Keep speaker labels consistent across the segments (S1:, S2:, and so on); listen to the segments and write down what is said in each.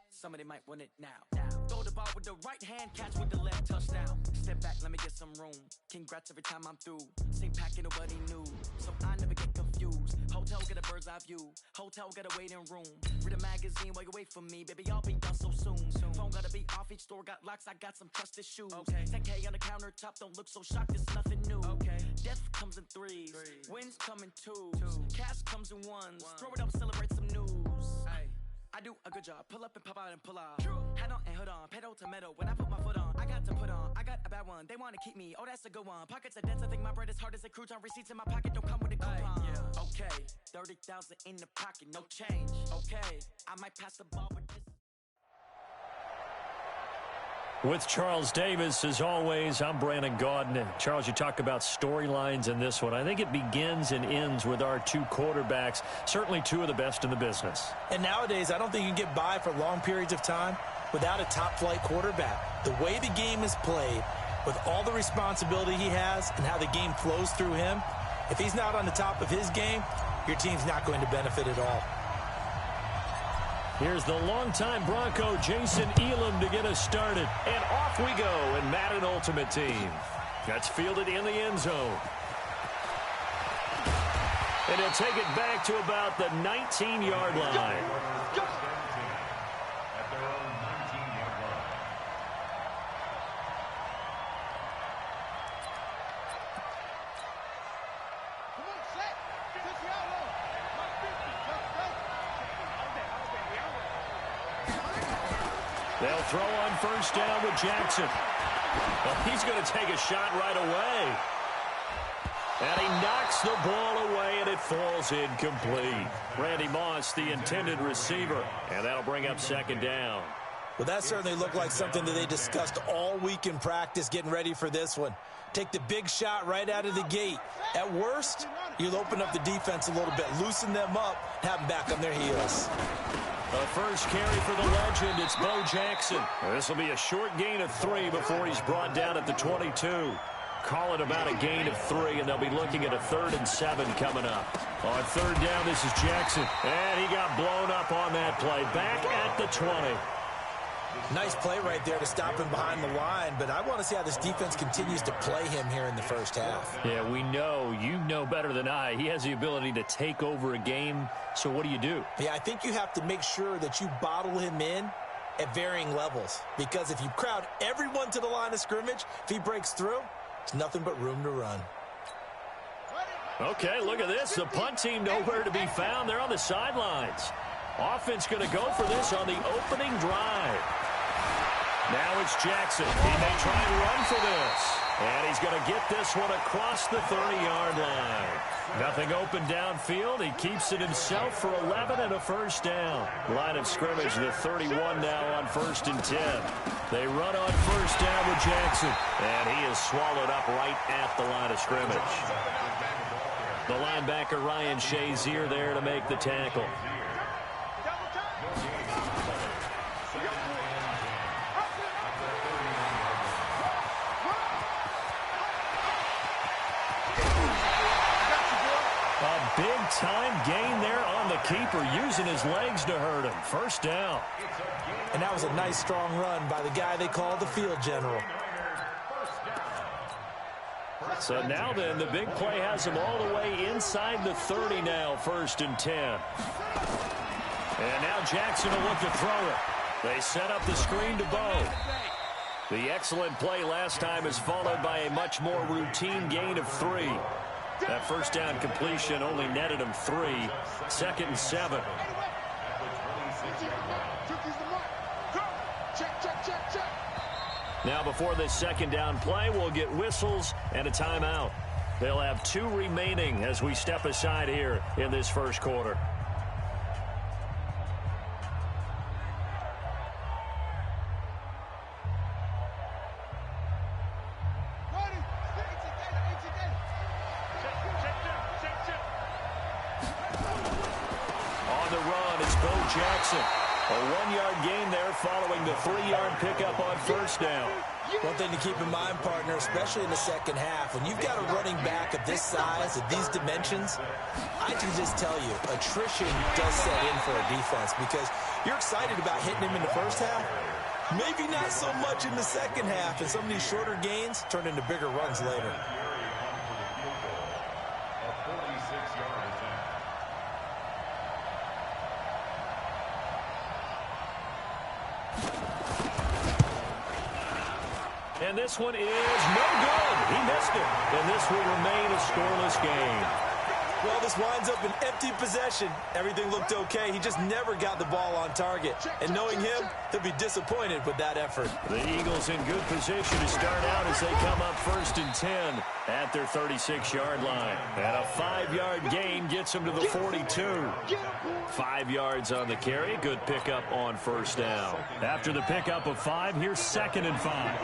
S1: Somebody might want it now. Throw the ball with the right hand, catch with the left, touchdown. Step back, let me get some room. Congrats every time I'm through. Same pack and nobody knew, so I never get confused. Hotel get a bird's eye view. Hotel get a waiting room. Read a magazine while you wait for me, baby. I'll be done so soon. Phone gotta be off, each store got locks. I got some trusted shoes. 10K on the countertop, don't look so shocked. It's nothing new. Death comes in threes. Wins come in twos. Cash comes in ones. Throw it up, celebrate some news. I do a good job, pull up and pop out and pull out. Head on and hood on, pedal to metal. When I put my foot on, I got to put on. I got a bad one, they wanna keep me. Oh, that's a good one. Pockets are dense, I think my bread is hard as a crouton. Receipts in my pocket don't come with a coupon. Okay, 30,000 in the pocket, no change. Okay, I might pass the ball with this.
S2: With Charles Davis, as always, I'm Brandon Gaudin. Charles, you talk about storylines in this one. I think it begins and ends with our two quarterbacks, certainly two of the best in the business.
S3: And nowadays, I don't think you can get by for long periods of time without a top-flight quarterback. The way the game is played, with all the responsibility he has and how the game flows through him, if he's not on the top of his game, your team's not going to benefit at all.
S2: Here's the longtime Bronco, Jason Elam, to get us started. And off we go in Madden Ultimate Team. That's fielded in the end zone. And he'll take it back to about the 19-yard line. They'll throw on first down with Jackson. Well, he's going to take a shot right away. And he knocks the ball away, and it falls incomplete. Randy Moss, the intended receiver. And that'll bring up second down.
S3: Well, that certainly looked like something that they discussed all week in practice getting ready for this one. Take the big shot right out of the gate. At worst, you'll open up the defense a little bit, loosen them up, have them back on their heels.
S2: The first carry for the legend, it's Bo Jackson. This will be a short gain of 3 before he's brought down at the 22. Call it about a gain of 3, and they'll be looking at a 3rd and 7 coming up. On third down, this is Jackson. And he got blown up on that play. Back at the 20.
S3: Nice play right there to stop him behind the line, but I want to see how this defense continues to play him here in the first half.
S2: Yeah, we know. You know better than I. He has the ability to take over a game, so what do?
S3: Yeah, I think you have to make sure that you bottle him in at varying levels, because if you crowd everyone to the line of scrimmage, if he breaks through, it's nothing but room to run.
S2: Okay, look at this. The punt team nowhere to be found. They're on the sidelines. Offense going to go for this on the opening drive. Now it's Jackson. He may try and run for this. And he's going to get this one across the 30-yard line. Nothing open downfield. He keeps it himself for 11 and a first down. Line of scrimmage, the 31 now on 1st and 10. They run on first down with Jackson. And he is swallowed up right at the line of scrimmage. The linebacker, Ryan Shazier, there to make the tackle. Big-time gain there on the keeper, using his legs to hurt him. First down.
S3: And that was a nice, strong run by the guy they call the field general.
S2: So now then, the big play has him all the way inside the 30 now, 1st and 10. And now Jackson will look to throw it. They set up the screen to Bo. The excellent play last time is followed by a much more routine gain of 3. That first down completion only netted him 3. 2nd and 7. Now before this second down play, we'll get whistles and a timeout. They'll have 2 remaining as we step aside here in this first quarter. Jackson, a 1-yard gain there following the 3-yard pickup on first down.
S3: One thing to keep in mind, partner, especially in the second half, when you've got a running back of this size, of these dimensions, I can just tell you, attrition does set in for a defense because you're excited about hitting him in the first half. Maybe not so much in the second half, and some of these shorter gains turn into bigger runs later.
S2: And this one is no good. He missed it. And this will remain a scoreless game.
S3: Well, this winds up an empty possession. Everything looked okay. He just never got the ball on target. And knowing him, he'll be disappointed with that effort.
S2: The Eagles in good position to start out as they come up 1st and 10 at their 36-yard line. And a 5-yard gain gets them to the 42. 5 yards on the carry. Good pickup on first down. After the pickup of 5, here's 2nd and 5.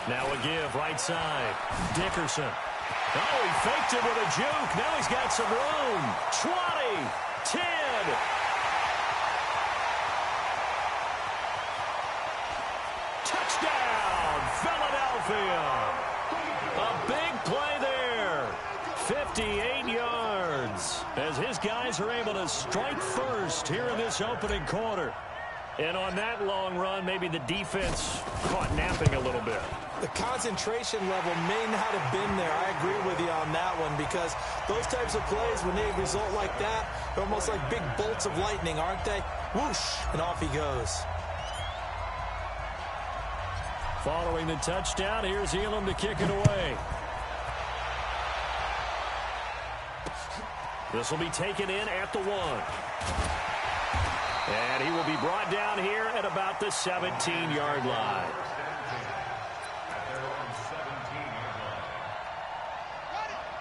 S2: Now a give, right side. Dickerson. Oh, he faked it with a juke. Now he's got some room. 20, 10. Touchdown, Philadelphia. A big play there. 58 yards as his guys are able to strike first here in this opening quarter. And on that long run, maybe the defense caught napping a little bit.
S3: The concentration level may not have been there. I agree with you on that one because those types of plays, when they result like that, they're almost like big bolts of lightning, aren't they? Whoosh, and off he goes.
S2: Following the touchdown, here's Elam to kick it away. This will be taken in at the 1. And he will be brought down here at about the 17-yard line.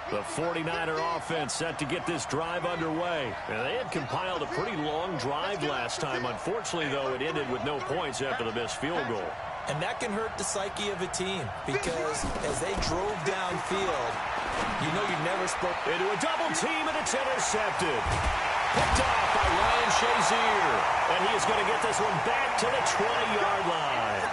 S2: The 49er offense set to get this drive underway. And they had compiled a pretty long drive last time. Unfortunately, though, it ended with no points after the missed field goal.
S3: And that can hurt the psyche of a team because as they drove downfield, you know you never spoke.
S2: Into a double team, and it's intercepted. Picked off by Ryan Shazier. And he is going to get this one back to the 20-yard line.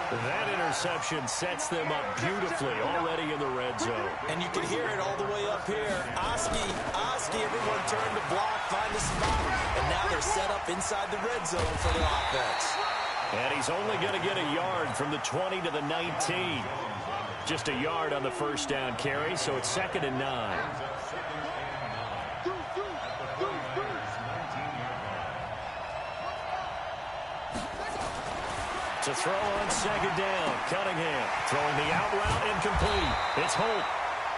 S2: That interception sets them up beautifully already in the red zone.
S3: And you can hear it all the way up here. Oski, everyone turned to block, find a spot. And now they're set up inside the red zone for the offense.
S2: And he's only going to get a yard from the 20 to the 19. Just a yard on the first down carry, so it's 2nd and 9. To throw on 2nd down, Cunningham throwing the out route incomplete. It's Holt,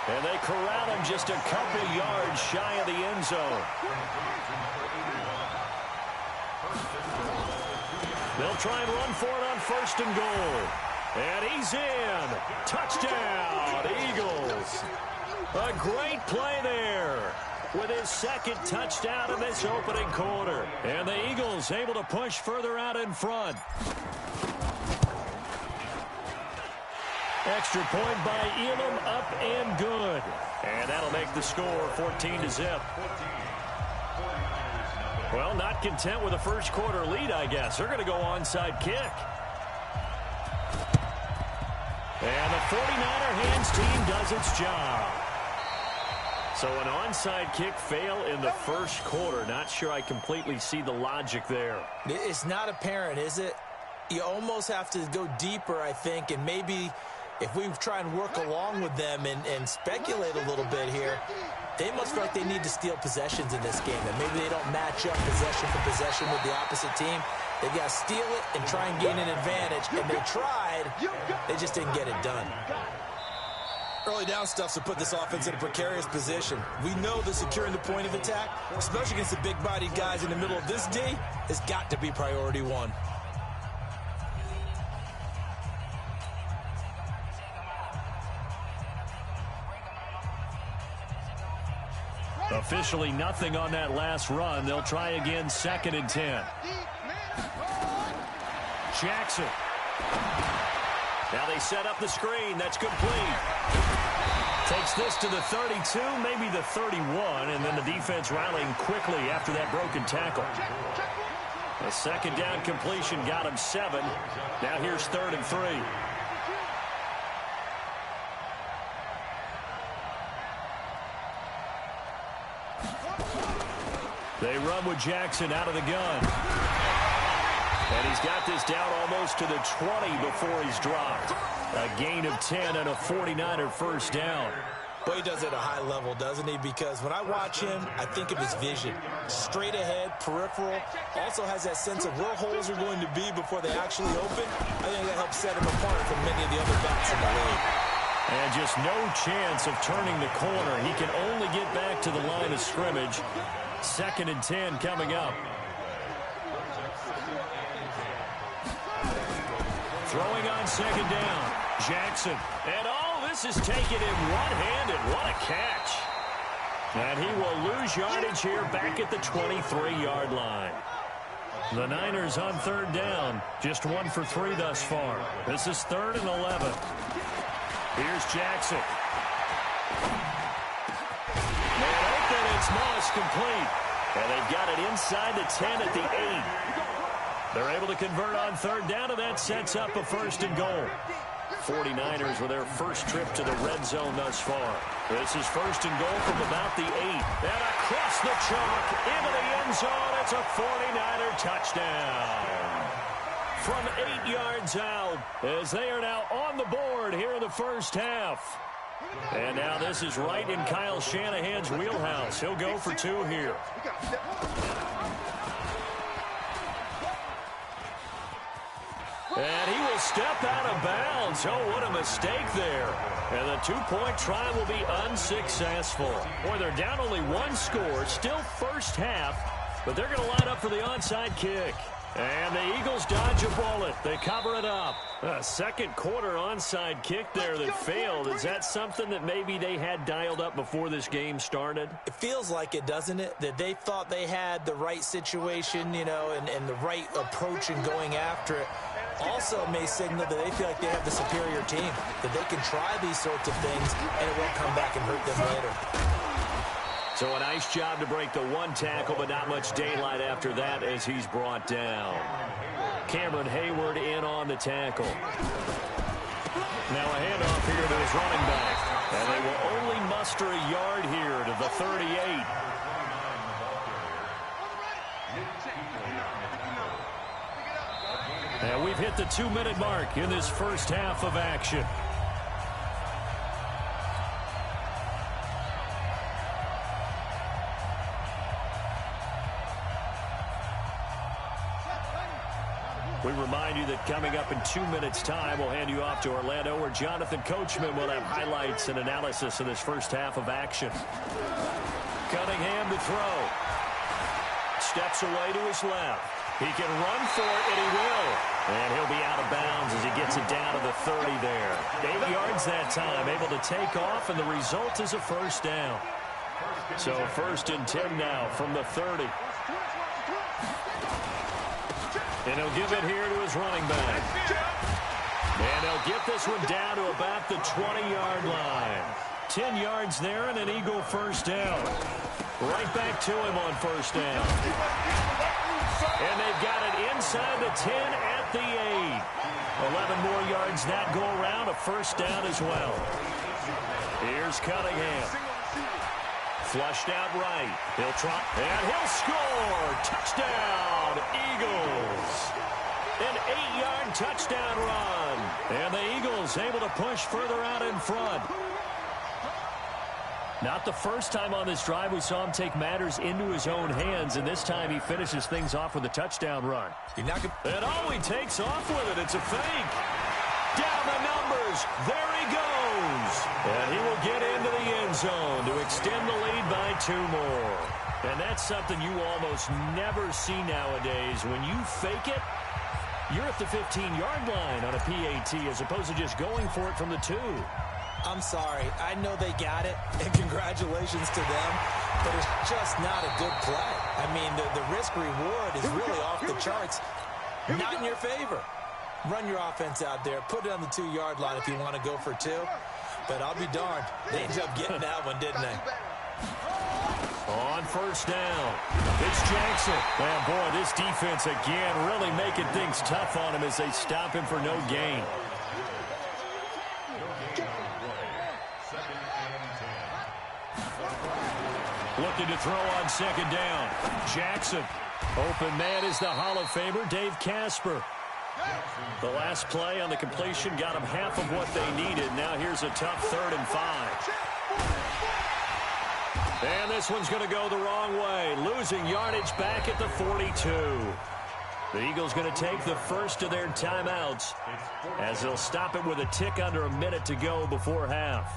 S2: and they corral him just a couple yards shy of the end zone. They'll try and run for it on 1st and goal. And he's in. Touchdown, Eagles. A great play there with his 2nd touchdown in this opening quarter. And the Eagles able to push further out in front. Extra point by Elam, up and good. And that'll make the score 14-0. Well, not content with a first quarter lead, I guess. They're going to go onside kick. And the 49er hands team does its job. So an onside kick fail in the first quarter. Not sure I completely see the logic there.
S3: It's not apparent, is it? You almost have to go deeper, I think, and maybe if we try and work along with them and speculate a little bit here, they must feel like they need to steal possessions in this game, and maybe they don't match up possession for possession with the opposite team. They've got to steal it and try and gain an advantage, and they tried. They just didn't get it done. Early down stuffs to put this offense in a precarious position. We know that securing the point of attack, especially against the big-bodied guys in the middle of this D, has got to be priority one.
S2: Officially nothing on that last run. They'll try again, 2nd and 10. Jackson. Now they set up the screen. That's complete. Takes this to the 32, maybe the 31, and then the defense rallying quickly after that broken tackle. A second down completion got him 7. Now here's 3rd and 3. They run with Jackson out of the gun. And he's got this down almost to the 20 before he's dropped. A gain of 10 and a 49er first down.
S3: But he does it at a high level, doesn't he? Because when I watch him, I think of his vision. Straight ahead, peripheral. Also has that sense of where holes are going to be before they actually open. I think that helps set him apart from many of the other backs in the league.
S2: And just no chance of turning the corner. He can only get back to the line of scrimmage. 2nd and 10 coming up. Throwing on 2nd down. Jackson. And this is taken in one-handed. What a catch. And he will lose yardage here back at the 23-yard line. The Niners on 3rd down. Just 1 for 3 thus far. This is 3rd and 11. Here's Jackson. Man open, it's Moss complete. And they've got it inside the 10 at the 8. They're able to convert on 3rd down, and that sets up a 1st and goal. 49ers with their first trip to the red zone thus far. This is 1st and goal from about the 8. And across the chalk into the end zone. It's a 49er touchdown. From 8 yards out, as they are now on the board here in the first half. And now this is right in Kyle Shanahan's wheelhouse. He'll go for 2 here. And he will step out of bounds. Oh, what a mistake there. And the 2-point try will be unsuccessful. Boy, they're down only 1 score. Still first half, but they're going to line up for the onside kick. And the Eagles dodge a bullet. They cover it up. A second quarter onside kick there that failed. Is that something that maybe they had dialed up before this game started?
S3: It feels like it, doesn't it? That they thought they had the right situation, you know, and the right approach in going after it. Also may signal that they feel like they have the superior team, that they can try these sorts of things and it won't come back and hurt them later.
S2: So a nice job to break the 1 tackle, but not much daylight after that as he's brought down. Cameron Hayward in on the tackle. Now a handoff here to his running back. And they will only muster a yard here to the 38. And we've hit the 2-minute mark in this first half of action. We remind you that coming up in 2 minutes' time, we'll hand you off to Orlando, where Jonathan Coachman will have highlights and analysis of this first half of action. Cunningham to throw. Steps away to his left. He can run for it, and he will. And he'll be out of bounds as he gets it down to the 30 there. 8 yards that time, able to take off, and the result is a first down. So 1st and 10 now from the 30. And he'll give it here to his running back. And he'll get this one down to about the 20-yard line. 10 yards there and an Eagle first down. Right back to him on first down. And they've got it inside the 10 at the 8. 11 more yards that go around, a first down as well. Here's Cunningham. Flushed out right. He'll try, and he'll score. Touchdown, Eagles. An 8-yard touchdown run. And the Eagles able to push further out in front. Not the first time on this drive we saw him take matters into his own hands, and this time he finishes things off with a touchdown run. And he takes off with it. It's a fake. Down the numbers. There he goes. And he will get into the end zone to extend the lead by 2 more. And that's something you almost never see nowadays. When you fake it, you're at the 15-yard line on a PAT as opposed to just going for it from the 2.
S3: I'm sorry. I know they got it, and congratulations to them, but it's just not a good play. I mean, the risk-reward is really off the charts. Not in your favor. Run your offense out there. Put it on the 2-yard line if you want to go for 2. But I'll be darned. They ended up getting that one, didn't they?
S2: On first down, it's Jackson. Man, boy, this defense again really making things tough on him as they stop him for no gain. Looking to throw on second down. Jackson. Open man is the Hall of Famer, Dave Casper. The last play on the completion got them half of what they needed. Now here's a tough 3rd and 5. And this one's going to go the wrong way. Losing yardage back at the 42. The Eagles going to take the first of their timeouts as they'll stop it with a tick under a minute to go before half.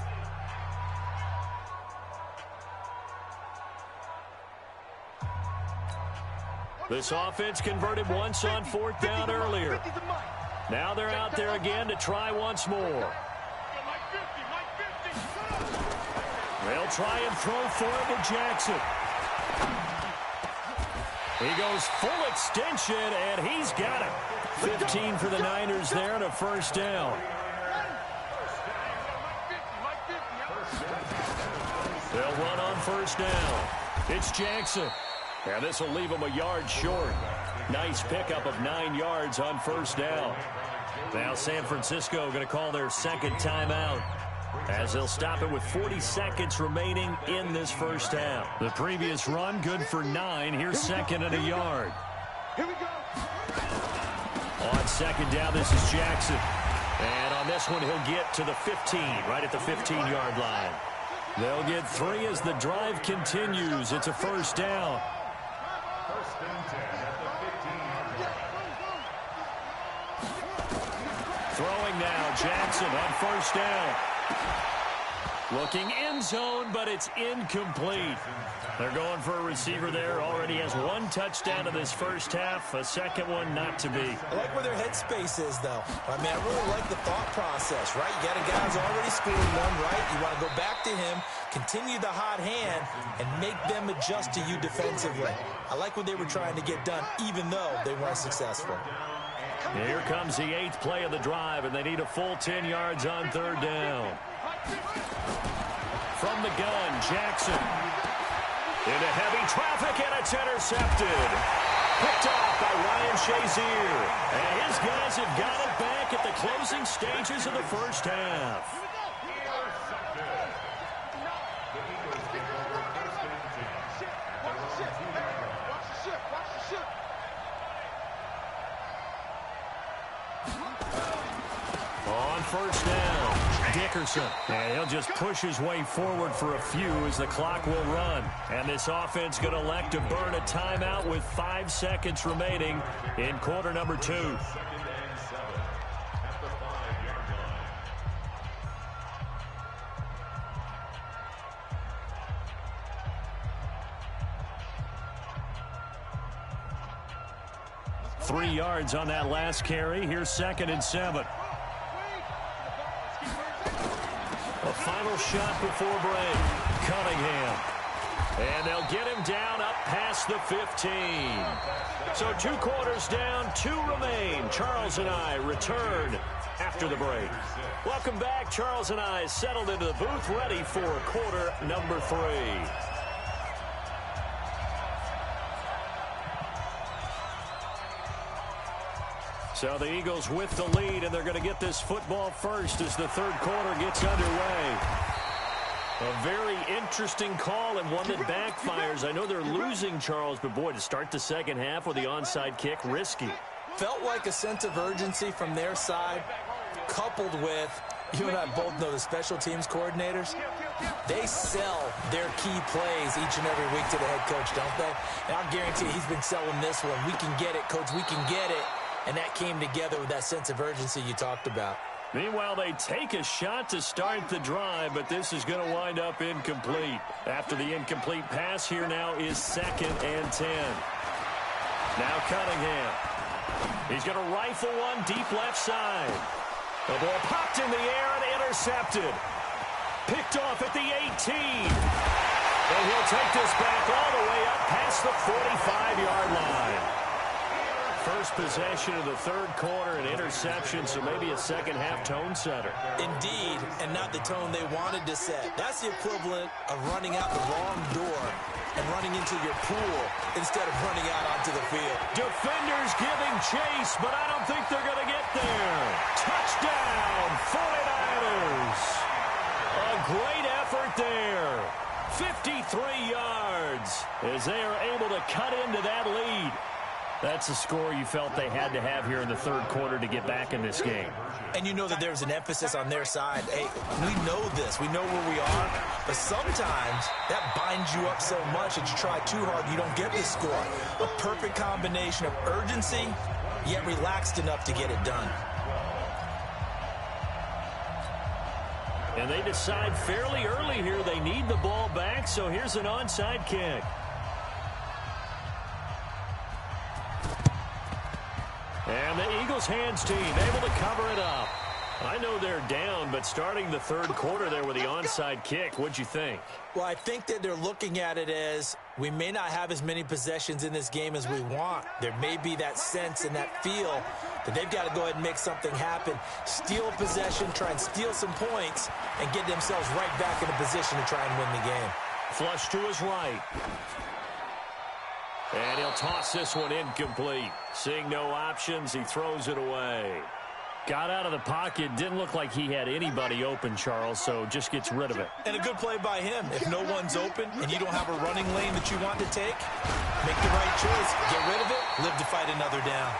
S2: This offense converted once on 4th down earlier. Now they're out there again to try once more. They'll try and throw for it to Jackson. He goes full extension, and he's got it. 15 for the Niners there and a first down. They'll run on first down. It's Jackson. And this will leave him a yard short. Nice pickup of 9 yards on first down. Now San Francisco going to call their second timeout as they'll stop it with 40 seconds remaining in this first half. The previous run good for 9. Here's second and a yard.
S4: Here we go.
S2: On second down, this is Jackson. And on this one, he'll get to the 15, right at the 15-yard line. They'll get 3 as the drive continues. It's a first down. Throwing now, Jackson on first down. Looking end zone, but it's incomplete. They're going for a receiver there. Already has 1 touchdown in this first half. A second one not to be.
S3: I like where their headspace is, though. I mean, I really like the thought process, right? You got a guy who's already scored 1, right? You want to go back to him, continue the hot hand, and make them adjust to you defensively. I like what they were trying to get done, even though they weren't successful.
S2: Here comes the 8th play of the drive, and they need a full 10 yards on 3rd down. From the gun, Jackson. Into heavy traffic, and it's intercepted. Picked off by Ryan Shazier. And his guys have got it back at the closing stages of the first half. On first down, Dickerson. And he'll just push his way forward for a few as the clock will run. And this offense going to elect to burn a timeout with 5 seconds remaining in quarter number 2. Three yards on that last carry. Here's 2nd and 7. A final shot before break. Cunningham. And they'll get him down up past the 15. So 2 quarters down, 2 remain. Charles and I return after the break. Welcome back. Charles and I settled into the booth, ready for quarter number 3. So the Eagles with the lead, and they're going to get this football first as the 3rd quarter gets underway. A very interesting call and one that backfires. I know they're losing, Charles, but boy, to start the second half with the onside kick, risky.
S3: Felt like a sense of urgency from their side, coupled with, you and I both know the special teams coordinators, they sell their key plays each and every week to the head coach, don't they? And I'll guarantee he's been selling this one. We can get it, coach, we can get it. And that came together with that sense of urgency you talked about.
S2: Meanwhile, they take a shot to start the drive, but this is going to wind up incomplete. After the incomplete pass, here now is 2nd and 10. Now Cunningham. He's going to rifle one deep left side. The ball popped in the air and intercepted. Picked off at the 18. And he'll take this back all the way up past the 45-yard line. first possession of the third quarter, an interception, so maybe a second-half tone setter.
S3: Indeed, and not the tone they wanted to set. That's the equivalent of running out the wrong door and running into your pool instead of running out onto the field.
S2: Defenders giving chase, but I don't think they're going to get there. Touchdown, 49ers. A great effort there. 53 yards as they are able to cut into that lead. That's a score you felt they had to have here in the third quarter to get back in this game.
S3: And you know that there's an emphasis on their side. Hey, we know this. We know where we are. But sometimes that binds you up so much that you try too hard, you don't get this score. A perfect combination of urgency, yet relaxed enough to get it done.
S2: And they decide fairly early here they need the ball back, so here's an onside kick. And the Eagles hands team able to cover it up. I know they're down, but starting the third quarter there with the onside kick, what'd you think?
S3: Well, I think that they're looking at it as we may not have as many possessions in this game as we want. There may be that sense and that feel that they've got to go ahead and make something happen, steal possession, try and steal some points, and get themselves right back in a position to try and win the game.
S2: Flush to his right. And he'll toss this one incomplete. Seeing no options, he throws it away. Got out of the pocket. Didn't look like he had anybody open, Charles, so just gets rid of it.
S3: And a good play by him. If no one's open and you don't have a running lane that you want to take, make the right choice. Get rid of it. Live to fight another down.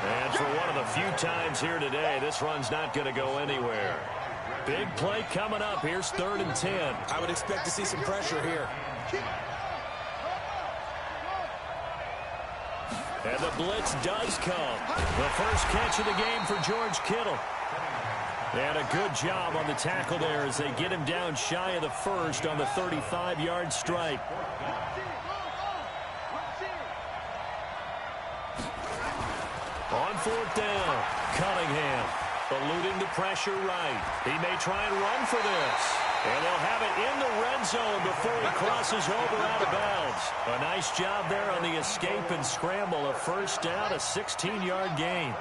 S2: And for one of the few times here today, this run's not going to go anywhere. Big play coming up. Here's 3rd and 10.
S3: I would expect to see some pressure here.
S2: And the blitz does come. The first catch of the game for George Kittle. And a good job on the tackle there as they get him down shy of the first on the 35-yard strike. On 4th down, Cunningham eluding the pressure right. He may try and run for this. And they'll have it in the red zone before he crosses over out of bounds. A nice job there on the escape and scramble. A first down, a 16-yard gain.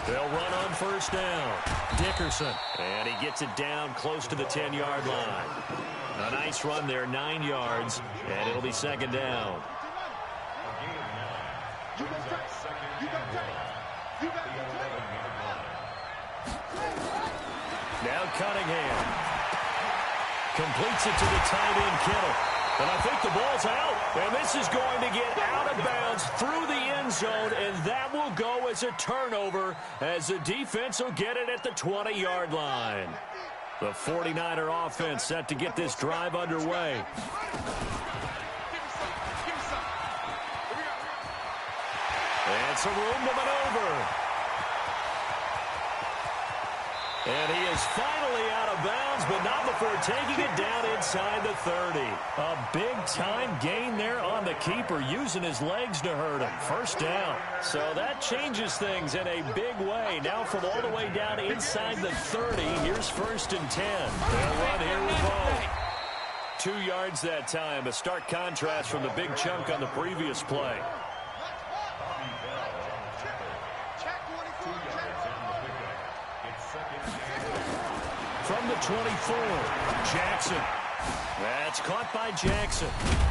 S2: They'll run on 1st down. Dickerson. And he gets it down close to the 10-yard line. A nice run there, 9 yards. And it'll be 2nd down. Now Cunningham completes it to the tight end Kittle. And I think the ball's out. And this is going to get out of bounds through the end zone, and that will go as a turnover as the defense will get it at the 20-yard line. The 49er offense set to get this drive underway. And some room to maneuver. And he is finally out of bounds, but not before taking it down inside the 30. A big-time gain there on the keeper, using his legs to hurt him. First down. So that changes things in a big way. Now from all the way down inside the 30, here's 1st and 10. They'll run here with both. 2 yards that time, a stark contrast from the big chunk on the previous play. From the 24, Jackson. That's caught by Jackson.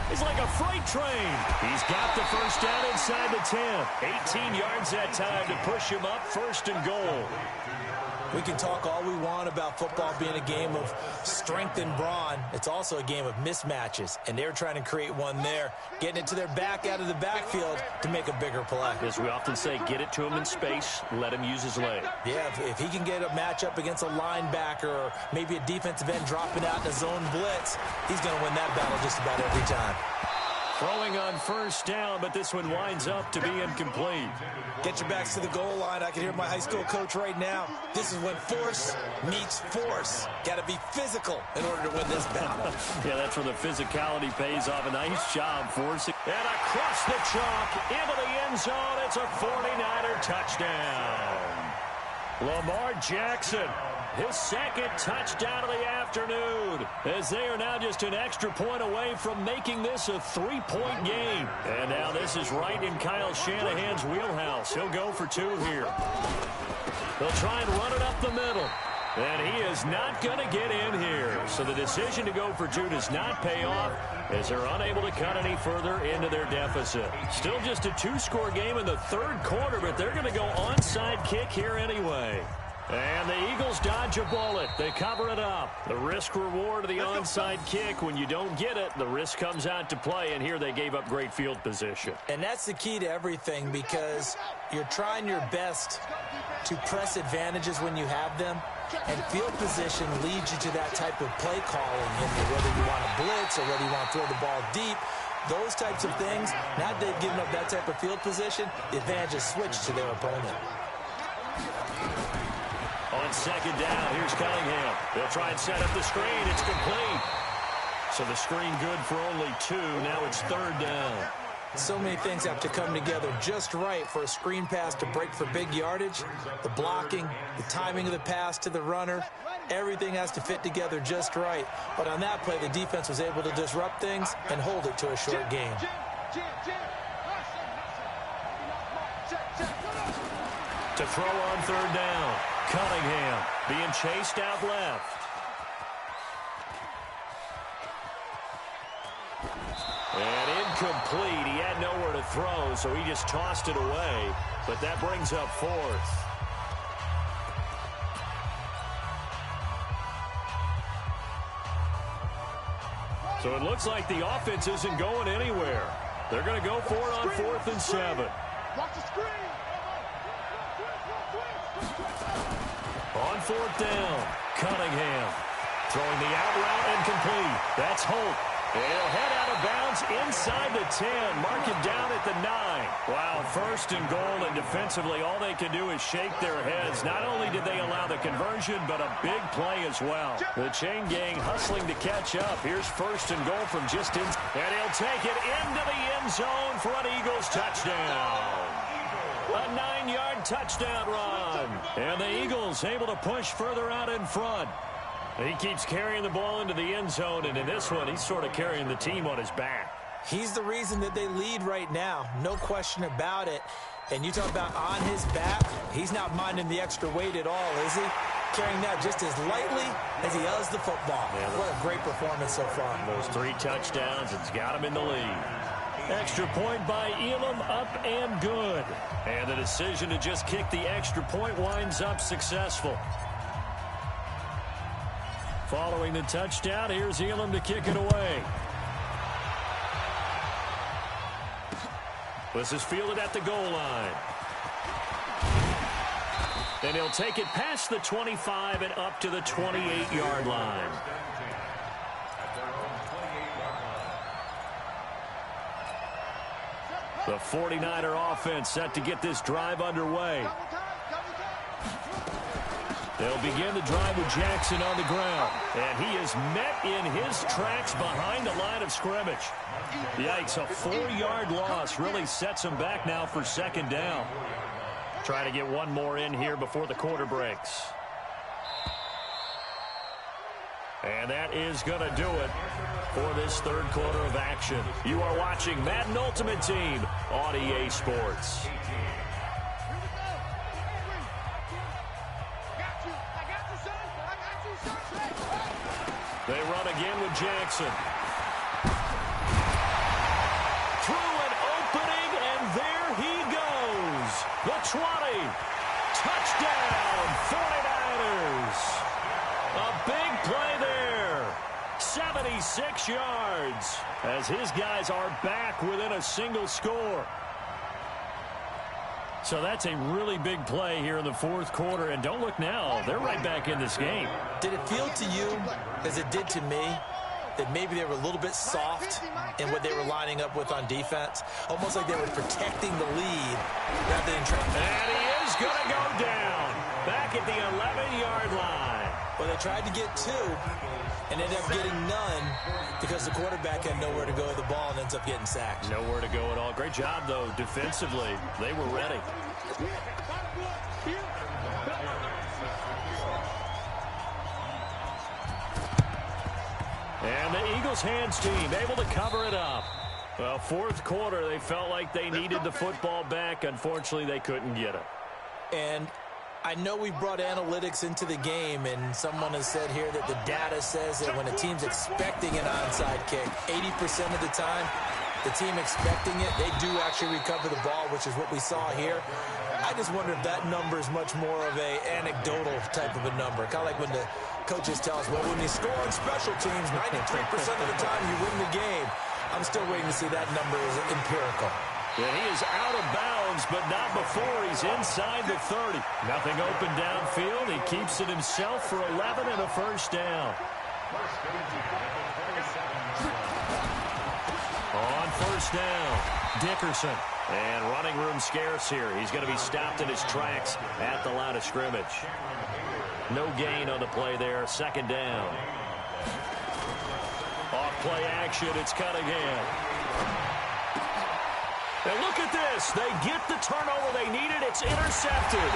S2: He's like a freight train. He's got the first down inside the 10. 18 yards that time to push him up 1st and goal.
S3: We can talk all we want about football being a game of strength and brawn. It's also a game of mismatches, and they're trying to create one there, getting it to their back out of the backfield to make a bigger play.
S2: As we often say, get it to him in space, let him use his leg.
S3: Yeah, if he can get a matchup against a linebacker or maybe a defensive end dropping out in a zone blitz, he's going to win that battle just about every time.
S2: Throwing on 1st down, but this one winds up to be incomplete.
S3: Get your backs to the goal line. I can hear my high school coach right now. This is when force meets force. Got to be physical in order to win this battle.
S2: Yeah, that's where the physicality pays off. A nice job forcing. And across the chalk into the end zone. It's a 49er touchdown. Lamar Jackson, his second touchdown of the afternoon, as they are now just an extra point away from making this a 3-point game. And now this is right in Kyle Shanahan's wheelhouse. He'll go for 2 here. They'll try and run it up the middle. And he is not going to get in here. So the decision to go for 2 does not pay off, as they're unable to cut any further into their deficit. Still just a 2-score game in the third quarter, but they're going to go onside kick here anyway. And the Eagles dodge a bullet. They cover it up. The risk-reward of the onside kick, when you don't get it, the risk comes out to play, and here they gave up great field position.
S3: And that's the key to everything, because you're trying your best to press advantages when you have them, and field position leads you to that type of play calling, whether you want to blitz or whether you want to throw the ball deep. Those types of things, now they've given up that type of field position, the advantage is switched to their opponent.
S2: On second down, here's Cunningham. They'll try and set up the screen. It's complete. So the screen good for only 2. Now it's third down.
S3: So many things have to come together just right for a screen pass to break for big yardage. The blocking, the timing of the pass to the runner, everything has to fit together just right. But on that play, the defense was able to disrupt things and hold it to a short game.
S2: To throw on third down, Cunningham being chased out left. And incomplete. He had nowhere to throw, so he just tossed it away. But that brings up 4th. So it looks like the offense isn't going anywhere. They're going to go for it on 4th and 7. On 4th down, Cunningham throwing the out route incomplete. That's Holt. And he'll head out of bounds inside the 10. Mark him down at the 9. Wow, 1st and goal, and defensively all they can do is shake their heads. Not only did they allow the conversion, but a big play as well. The chain gang hustling to catch up. Here's 1st and goal from just in. And he'll take it into the end zone for an Eagles touchdown. A 9-yard touchdown run. And the Eagles able to push further out in front. He keeps carrying the ball into the end zone, and in this one, he's sort of carrying the team on his back.
S3: He's the reason that they lead right now, no question about it. And you talk about on his back, he's not minding the extra weight at all, is he? Carrying that just as lightly as he does the football. Yeah, what a great performance so far.
S2: Those 3 touchdowns, it's got him in the lead. Extra point by Elam, up and good. And the decision to just kick the extra point winds up successful. Following the touchdown, here's Elam to kick it away. This is fielded at the goal line. And he'll take it past the 25 and up to the 28-yard line. The 49er offense set to get this drive underway. They'll begin the drive with Jackson on the ground. And he is met in his tracks behind the line of scrimmage. Yikes, a 4-yard loss really sets him back now for second down. Try to get one more in here before the quarter breaks. And that is going to do it for this third quarter of action. You are watching Madden Ultimate Team on EA Sports. They run again with Jackson. Through an opening, and there he goes. The 20. Touchdown, 49ers. A big play there. 76 yards as his guys are back within a single score. So that's a really big play here in the fourth quarter. And don't look now, they're right back in this game.
S3: Did it feel to you, as it did to me, that maybe they were a little bit soft in what they were lining up with on defense? Almost like they were protecting the lead rather than trying.
S2: And he is going to go down back at the 11-yard line.
S3: Well, they tried to get two and ended up getting none because the quarterback had nowhere to go with the ball and ends up getting sacked.
S2: Nowhere to go at all. Great job, though, defensively. They were ready. Eagles hands team able to cover it up. Well, fourth quarter, they felt like they needed the football back. Unfortunately, they couldn't get it.
S3: And I know we brought analytics into the game, and someone has said here that the data says that when a team's expecting an onside kick, 80% of the time, the team expecting it, they do actually recover the ball, which is what we saw here. I just wonder if that number is much more of a anecdotal type of a number. Kind of like when the coaches tell us, well, when you score on special teams, 93% of the time you win the game. I'm still waiting to see that number is empirical.
S2: And he is out of bounds, but not before he's inside the 30. Nothing open downfield. He keeps it himself for 11 and a first down. On first down, Dickerson. And running room scarce here. He's going to be stopped in his tracks at the line of scrimmage. No gain on the play there. Second down. Off play action. It's Cunningham. And look at this. They get the turnover they needed. It's intercepted.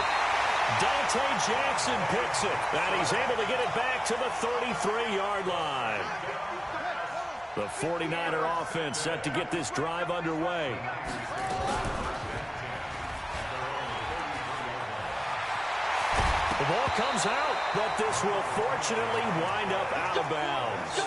S2: Dante Jackson picks it. And he's able to get it back to the 33-yard line. The 49er offense set to get this drive underway. The ball comes out, but this will fortunately wind up out of bounds.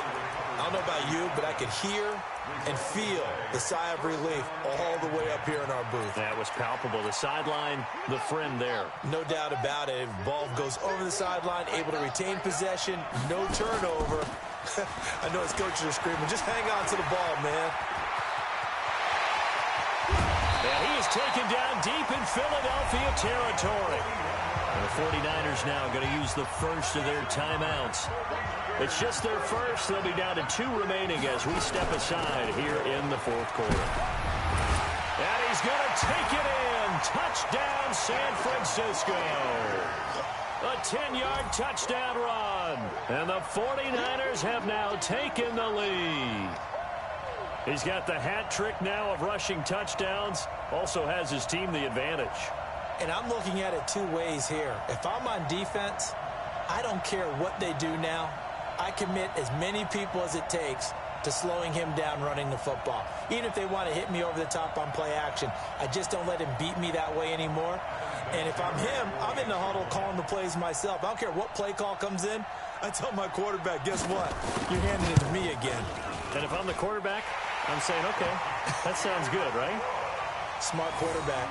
S3: I don't know about you, but I could hear and feel the sigh of relief all the way up here in our booth.
S2: That was palpable. The sideline, the friend there.
S3: No doubt about it. Ball goes over the sideline, able to retain possession, no turnover. I know his coaches are screaming, just hang on to the ball, man.
S2: And he is taken down deep in Philadelphia territory. And the 49ers now going to use the first of their timeouts. It's just their first. They'll be down to 2 remaining as we step aside here in the fourth quarter. And he's going to take it in. Touchdown, San Francisco. A 10-yard touchdown run. And the 49ers have now taken the lead. He's got the hat trick now of rushing touchdowns. Also has his team the advantage.
S3: And I'm looking at it 2 ways here. If I'm on defense, I don't care what they do now. I commit as many people as it takes to slowing him down running the football. Even if they want to hit me over the top on play action, I just don't let him beat me that way anymore. And if I'm him, I'm in the huddle calling the plays myself. I don't care what play call comes in. I tell my quarterback, guess what? You're handing it to me again.
S2: And if I'm the quarterback, I'm saying, okay, that sounds good, right?
S3: Smart quarterback.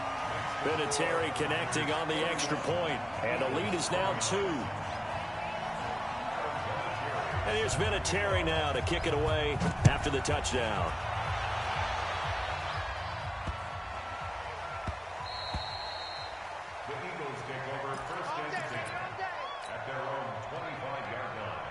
S2: Vinatieri connecting on the extra point. And the lead is now 2. And here's Vinatieri now to kick it away after the touchdown.
S4: The Eagles take over first and 10 at their own 25-yard line.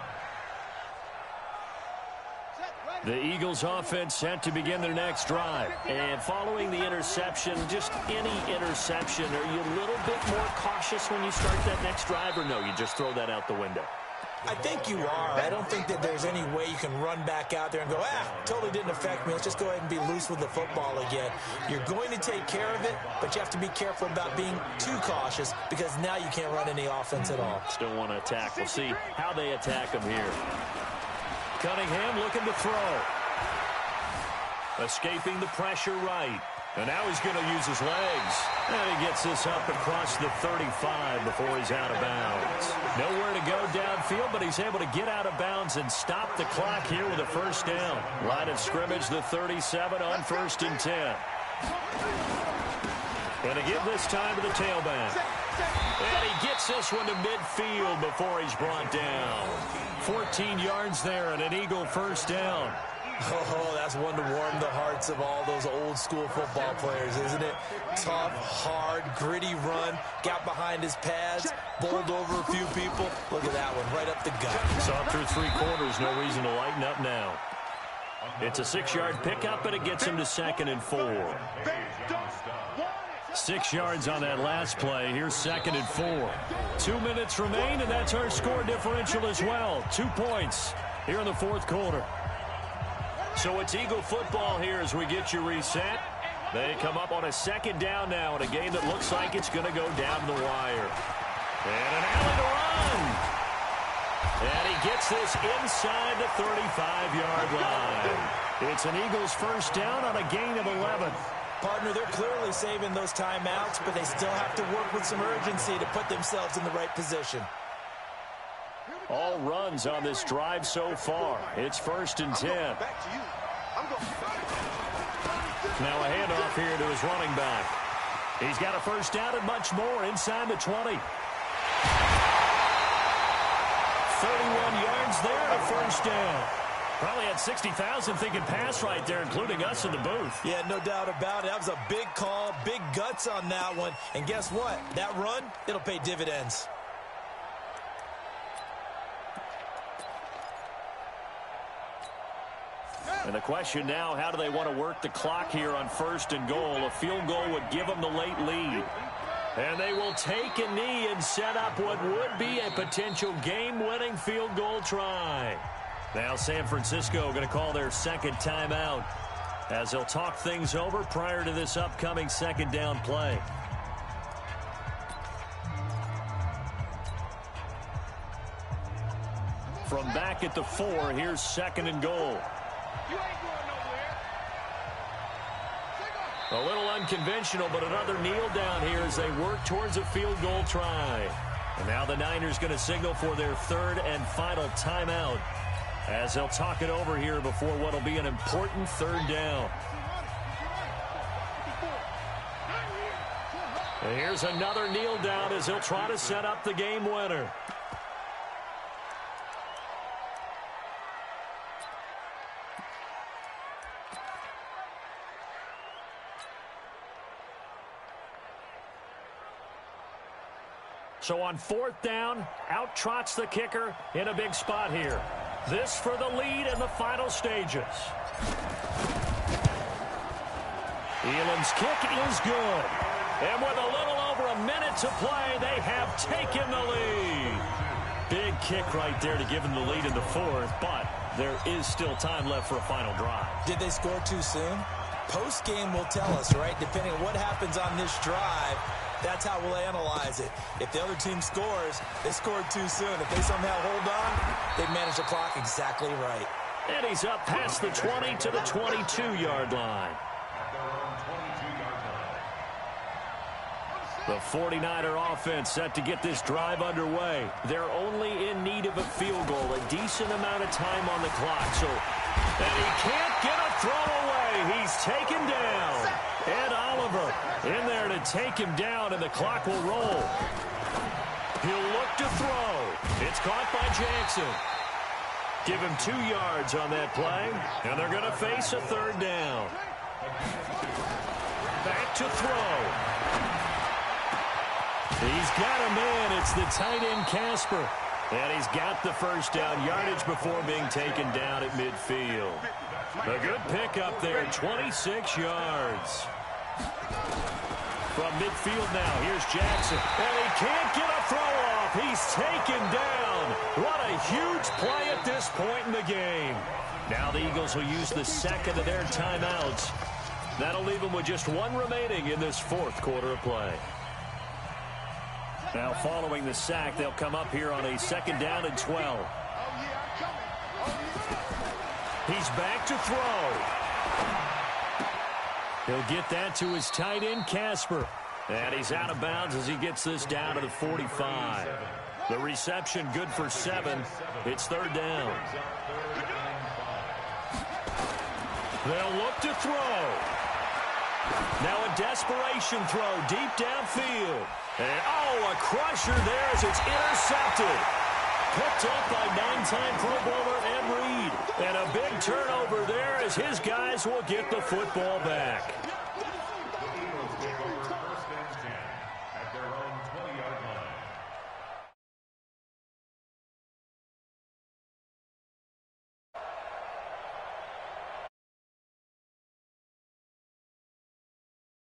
S2: The Eagles offense set to begin their next drive. And following the interception, just any interception, are you a little bit more cautious when you start that next drive, or no, you just throw that out the window?
S3: I think you are. I don't think that there's any way you can run back out there and go, totally didn't affect me. Let's just go ahead and be loose with the football again. You're going to take care of it, but you have to be careful about being too cautious because now you can't run any offense at all.
S2: Still want to attack. We'll see how they attack him here. Cunningham looking to throw. Escaping the pressure right. And now he's going to use his legs. And he gets this up across the 35 before he's out of bounds. Nowhere to go downfield, but he's able to get out of bounds and stop the clock here with a first down. Line of scrimmage, the 37 on 1st and 10. And again this time to the tailback. And he gets this one to midfield before he's brought down. 14 yards there and an Eagle first down.
S3: Oh, that's one to warm the hearts of all those old school football players, isn't it? Tough, hard, gritty run, got behind his pads, bowled over a few people. Look at that one, right up the gut.
S2: Saw through 3 quarters, no reason to lighten up now. It's a 6-yard pickup, and it gets him to 2nd and 4. 6 yards on that last play. Here's 2nd and 4. 2 minutes remain, and that's our score differential as well. 2 points here in the fourth quarter. So it's Eagle football here as we get you reset. They come up on a 2nd down now in a game that looks like it's going to go down to the wire. And an alley to run. And he he gets this inside the 35-yard line. It's an Eagles first down on a gain of 11.
S3: Partner, they're clearly saving those timeouts, but they still have to work with some urgency to put themselves in the right position.
S2: All runs on this drive so far. It's 1st and 10. Now a handoff here to his running back. He's got a first down and much more inside the 20. 31 yards there, a first down. Probably had 60,000 thinking pass right there, including us in the booth.
S3: Yeah, no doubt about it. That was a big call, big guts on that one. And guess what? That run, it'll pay dividends.
S2: And the question now, how do they want to work the clock here on 1st and goal? A field goal would give them the late lead. And they will take a knee and set up what would be a potential game-winning field goal try. Now San Francisco going to call their second timeout as they'll talk things over prior to this upcoming second down play. From back at the 4, here's 2nd and goal. A little unconventional, but another kneel down here as they work towards a field goal try. And now the Niners going to signal for their 3rd and final timeout as they'll talk it over here before what will be an important 3rd down. And here's another kneel down as he'll try to set up the game winner. So on 4th down, out trots the kicker in a big spot here. This for the lead in the final stages. Elam's kick is good. And with a little over a minute to play, they have taken the lead. Big kick right there to give them the lead in the 4th, but there is still time left for a final drive.
S3: Did they score too soon? Post-game will tell us, right? Depending on what happens on this drive, that's how we'll analyze it. If the other team scores, they scored too soon. If they somehow hold on, they manage the clock exactly right.
S2: And he's up past the 20 to the 22-yard line. The 49er offense set to get this drive underway. They're only in need of a field goal, a decent amount of time on the clock. And he can't get a throw away. He's taken down. Ed Oliver in there to take him down, and the clock will roll. He'll look to throw. It's caught by Jackson. Give him 2 yards on that play, and they're going to face a 3rd down. Back to throw. He's got a man. It's the tight end, Casper. And he's got the first down yardage before being taken down at midfield. A good pickup there, 26 yards. From midfield now, here's Jackson. And he can't get a throw off. He's taken down. What a huge play at this point in the game. Now the Eagles will use the 2nd of their timeouts. That'll leave them with just 1 remaining in this 4th quarter of play. Now following the sack, they'll come up here on a 2nd down and 12. He's back to throw. He'll get that to his tight end, Casper. And he's out of bounds as he gets this down to the 45. The reception good for 7. It's 3rd down. They'll look to throw. Now a desperation throw deep downfield. And, a crusher there as it's intercepted. Picked up by 9-time Pro Bowler Ed Reed. And a big turnover there as his guys will get the football back.